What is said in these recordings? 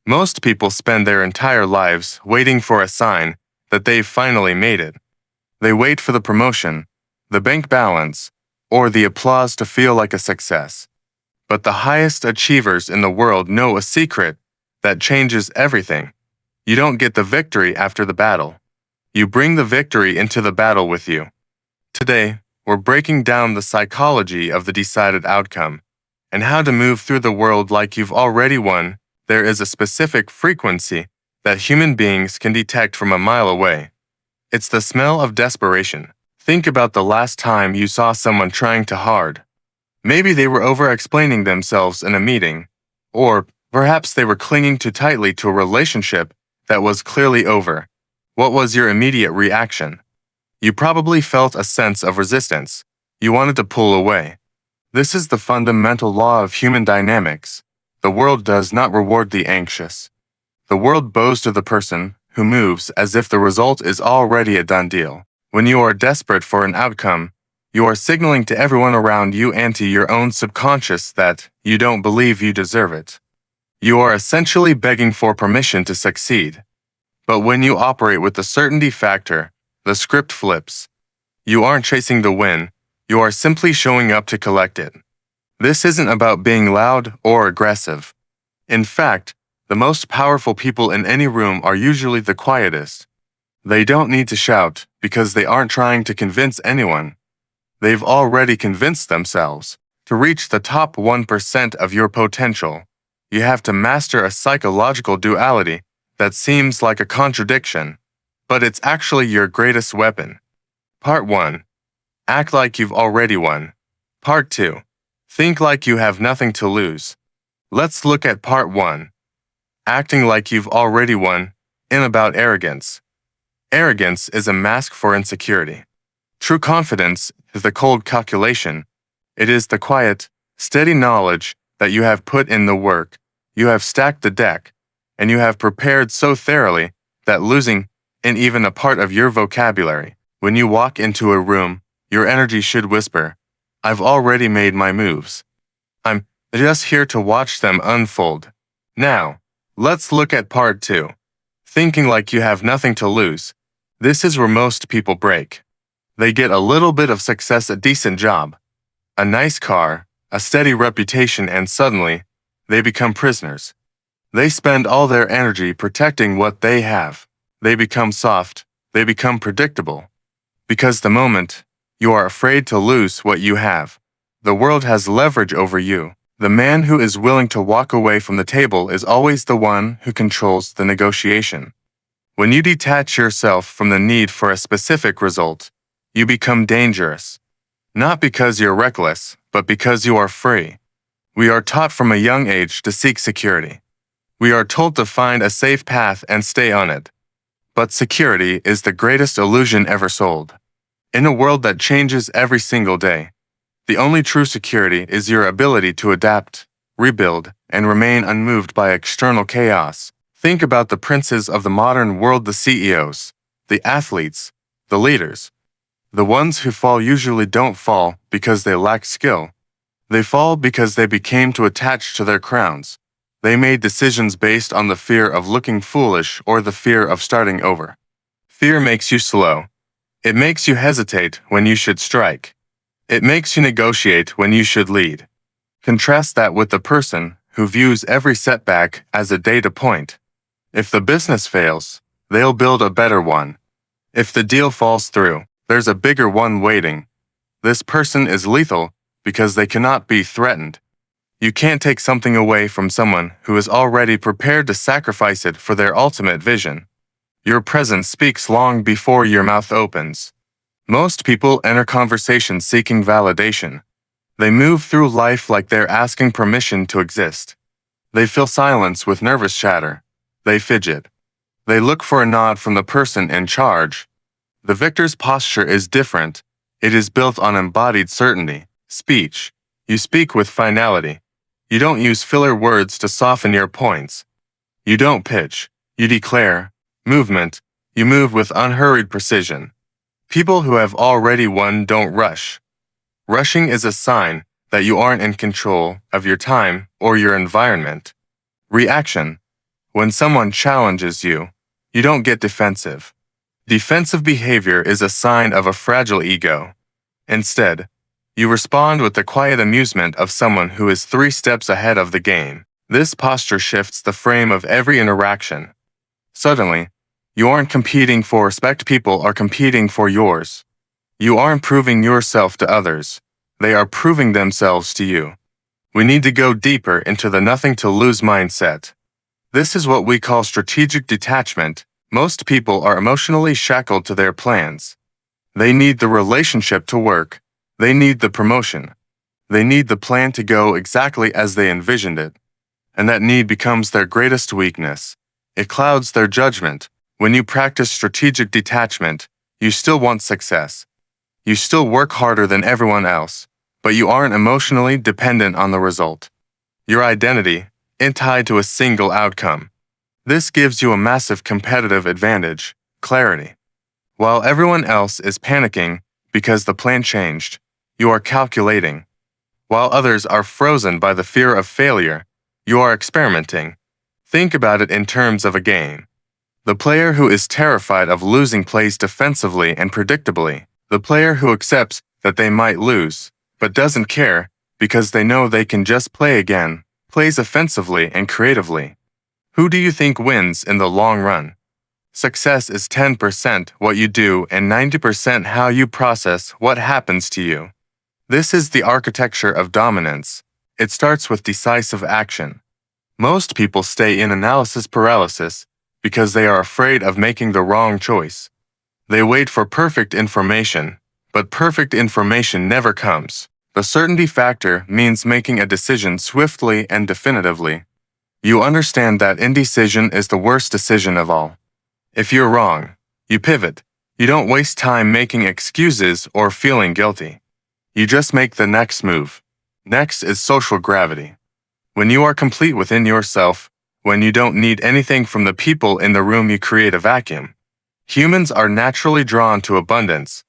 Most people spend their entire lives waiting for a sign that they've finally made it. They wait for the promotion, the bank balance, or the applause to feel like a success. But the highest achievers in the world know a secret that changes everything. You don't get the victory after the battle. You bring the victory into the battle with you. Today, we're breaking down the psychology of the decided outcome and how to move through the world like you've already won. There is a specific frequency that human beings can detect from a mile away. It's the smell of desperation. Think about the last time you saw someone trying too hard. Maybe they were over-explaining themselves in a meeting, or perhaps they were clinging too tightly to a relationship that was clearly over. What was your immediate reaction? You probably felt a sense of resistance. You wanted to pull away. This is the fundamental law of human dynamics. The world does not reward the anxious. The world bows to the person who moves as if the result is already a done deal. When you are desperate for an outcome, you are signaling to everyone around you and to your own subconscious that you don't believe you deserve it. You are essentially begging for permission to succeed. But when you operate with the certainty factor, the script flips. You aren't chasing the win, you are simply showing up to collect it. This isn't about being loud or aggressive. In fact, the most powerful people in any room are usually the quietest. They don't need to shout because they aren't trying to convince anyone. They've already convinced themselves. To reach the top 1% of your potential, you have to master a psychological duality that seems like a contradiction, but it's actually your greatest weapon. Part 1. Act like you've already won. Part 2. Think like you have nothing to lose. Let's look at Part 1. Acting like you've already won, in about arrogance. Arrogance is a mask for insecurity. True confidence is the cold calculation. It is the quiet, steady knowledge that you have put in the work, you have stacked the deck, and you have prepared so thoroughly that losing isn't even a part of your vocabulary. When you walk into a room, your energy should whisper, "I've already made my moves. I'm just here to watch them unfold." Now, let's look at Part 2. Thinking like you have nothing to lose. This is where most people break. They get a little bit of success, a decent job, a nice car, a steady reputation, and suddenly, they become prisoners. They spend all their energy protecting what they have. They become soft. They become predictable. Because the moment you are afraid to lose what you have, the world has leverage over you. The man who is willing to walk away from the table is always the one who controls the negotiation. When you detach yourself from the need for a specific result, you become dangerous. Not because you're reckless, but because you are free. We are taught from a young age to seek security. We are told to find a safe path and stay on it. But security is the greatest illusion ever sold. In a world that changes every single day, the only true security is your ability to adapt, rebuild, and remain unmoved by external chaos. Think about the princes of the modern world, the CEOs, the athletes, the leaders. The ones who fall usually don't fall because they lack skill. They fall because they became too attached to their crowns. They made decisions based on the fear of looking foolish or the fear of starting over. Fear makes you slow. It makes you hesitate when you should strike. It makes you negotiate when you should lead. Contrast that with the person who views every setback as a data point. If the business fails, they'll build a better one. If the deal falls through, there's a bigger one waiting. This person is lethal because they cannot be threatened. You can't take something away from someone who is already prepared to sacrifice it for their ultimate vision. Your presence speaks long before your mouth opens. Most people enter conversations seeking validation. They move through life like they're asking permission to exist. They fill silence with nervous chatter. They fidget. They look for a nod from the person in charge. The victor's posture is different. It is built on embodied certainty. Speech. You speak with finality. You don't use filler words to soften your points. You don't pitch. You declare. Movement. You move with unhurried precision. People who have already won don't rush. Rushing is a sign that you aren't in control of your time or your environment. Reaction. When someone challenges you, you don't get defensive. Defensive behavior is a sign of a fragile ego. Instead, you respond with the quiet amusement of someone who is 3 steps ahead of the game. This posture shifts the frame of every interaction. Suddenly, you aren't competing for respect, people are competing for yours. You aren't proving yourself to others. They are proving themselves to you. We need to go deeper into the nothing to lose mindset. This is what we call strategic detachment. Most people are emotionally shackled to their plans. They need the relationship to work. They need the promotion. They need the plan to go exactly as they envisioned it. And that need becomes their greatest weakness. It clouds their judgment. When you practice strategic detachment, you still want success. You still work harder than everyone else, but you aren't emotionally dependent on the result. Your identity isn't tied to a single outcome. This gives you a massive competitive advantage, clarity. While everyone else is panicking because the plan changed, you are calculating. While others are frozen by the fear of failure, you are experimenting. Think about it in terms of a game. The player who is terrified of losing plays defensively and predictably. The player who accepts that they might lose, but doesn't care because they know they can just play again, plays offensively and creatively. Who do you think wins in the long run? Success is 10% what you do and 90% how you process what happens to you. This is the architecture of dominance. It starts with decisive action. Most people stay in analysis paralysis because they are afraid of making the wrong choice. They wait for perfect information, but perfect information never comes. The certainty factor means making a decision swiftly and definitively. You understand that indecision is the worst decision of all. If you're wrong, you pivot. You don't waste time making excuses or feeling guilty. You just make the next move. Next is social gravity. When you are complete within yourself, when you don't need anything from the people in the room, you create a vacuum. Humans are naturally drawn to abundance.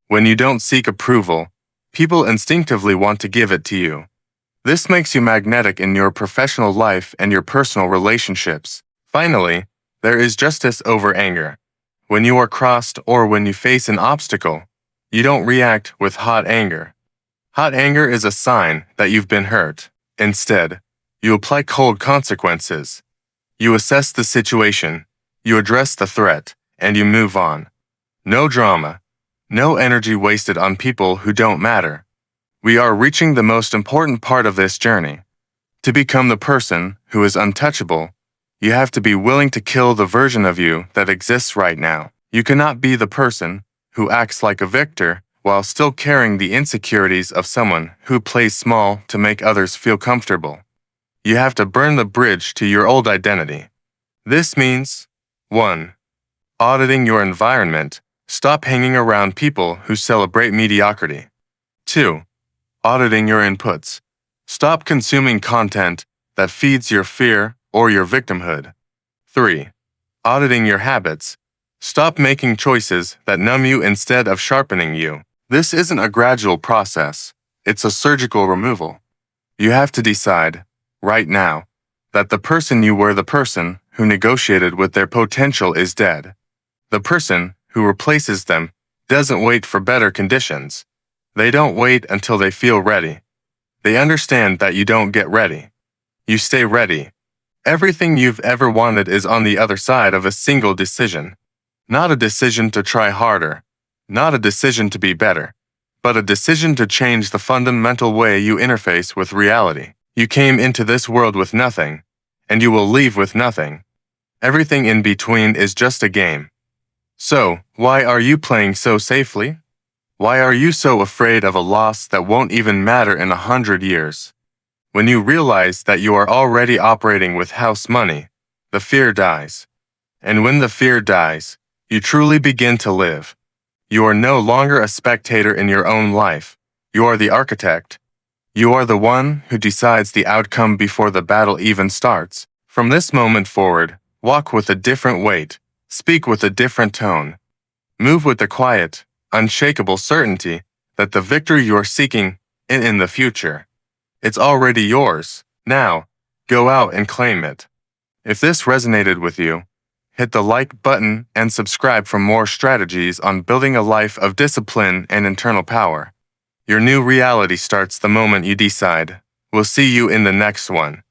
When you don't seek approval, people instinctively want to give it to you. This makes you magnetic in your professional life and your personal relationships. Finally, there is justice over anger. When you are crossed or when you face an obstacle, you don't react with hot anger. Hot anger is a sign that you've been hurt. Instead, you apply cold consequences. You assess the situation, you address the threat, and you move on. No drama. No energy wasted on people who don't matter. We are reaching the most important part of this journey. To become the person who is untouchable, you have to be willing to kill the version of you that exists right now. You cannot be the person who acts like a victor while still carrying the insecurities of someone who plays small to make others feel comfortable. You have to burn the bridge to your old identity. This means 1. Auditing your environment. Stop hanging around people who celebrate mediocrity. 2. Auditing your inputs. Stop consuming content that feeds your fear or your victimhood. 3. Auditing your habits. Stop making choices that numb you instead of sharpening you. This isn't a gradual process. It's a surgical removal. You have to decide, right now, that the person you were, the person who negotiated with their potential, is dead. The person who replaces them doesn't wait for better conditions. They don't wait until they feel ready. They understand that you don't get ready. You stay ready. Everything you've ever wanted is on the other side of a single decision. Not a decision to try harder. Not a decision to be better. But a decision to change the fundamental way you interface with reality. You came into this world with nothing, and you will leave with nothing. Everything in between is just a game. So, why are you playing so safely? Why are you so afraid of a loss that won't even matter in 100 years? When you realize that you are already operating with house money, the fear dies. And when the fear dies, you truly begin to live. You are no longer a spectator in your own life. You are the architect. You are the one who decides the outcome before the battle even starts. From this moment forward, walk with a different weight, speak with a different tone, move with the quiet, unshakable certainty that the victory you are seeking is in the future. It's already yours. Now, go out and claim it. If this resonated with you, hit the like button and subscribe for more strategies on building a life of discipline and internal power. Your new reality starts the moment you decide. We'll see you in the next one.